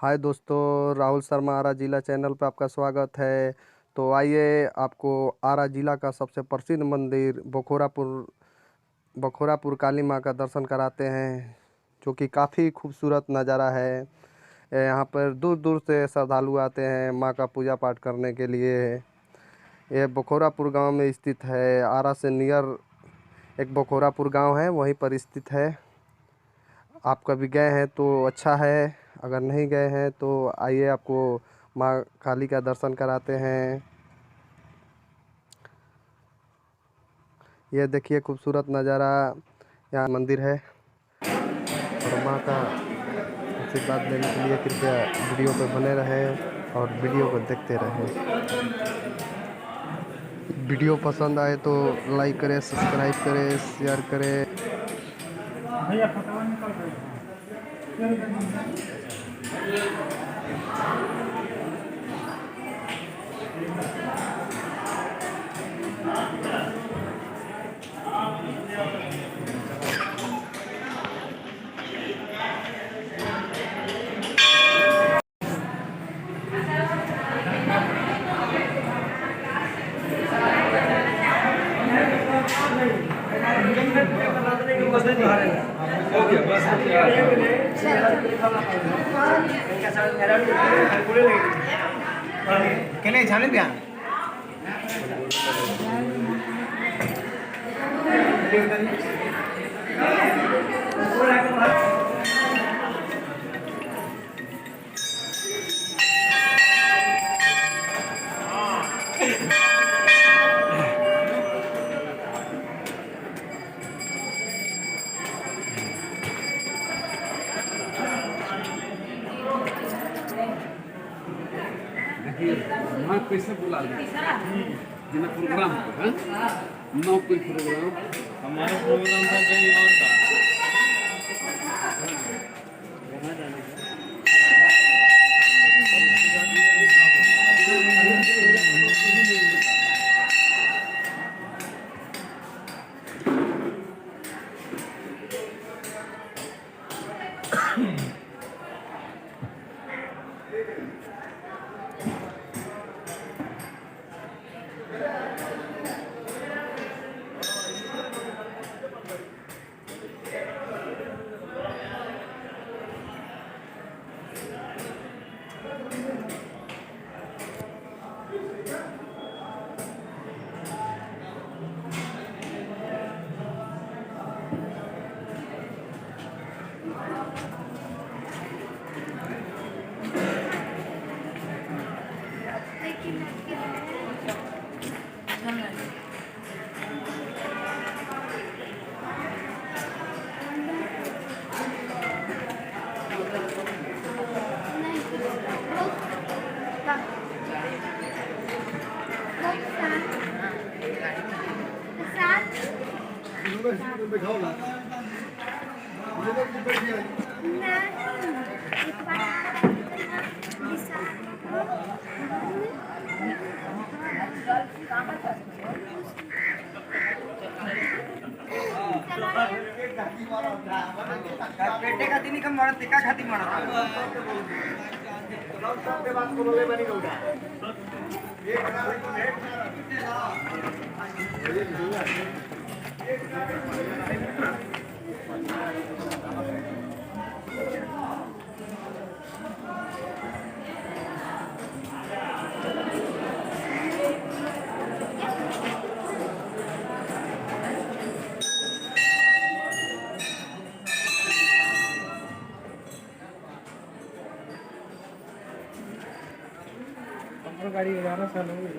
हाय दोस्तों, राहुल शर्मा आरा जिला चैनल पर आपका स्वागत है। तो आइए आपको आरा जिला का सबसे प्रसिद्ध मंदिर बखोरापुर काली माँ का दर्शन कराते हैं, जो कि काफ़ी खूबसूरत नज़ारा है। यहाँ पर दूर दूर से श्रद्धालु आते हैं माँ का पूजा पाठ करने के लिए। यह बखोरापुर गांव में स्थित है। आरा से नियर एक बखोरापुर गांव है, वहीं पर स्थित है। आप कभी गए हैं तो अच्छा है, अगर नहीं गए हैं तो आइए आपको माँ काली का दर्शन कराते हैं। यह देखिए खूबसूरत नज़ारा, यहाँ मंदिर है। और माँ का आशीर्वाद लेने के लिए कृपया वीडियो पर बने रहें और वीडियो को देखते रहें। वीडियो पसंद आए तो लाइक करें, सब्सक्राइब करें, शेयर करें। भैया फोटो निकाल रहे केले झाले द्या मैं कैसे बुला बिना प्रोग्राम को है नौ कोई प्रोग्राम हमारा प्रोग्राम था कहीं और का पेटे खाती नहीं कम मरत टिका खाती मरत गाड़ी 11 साल हो गई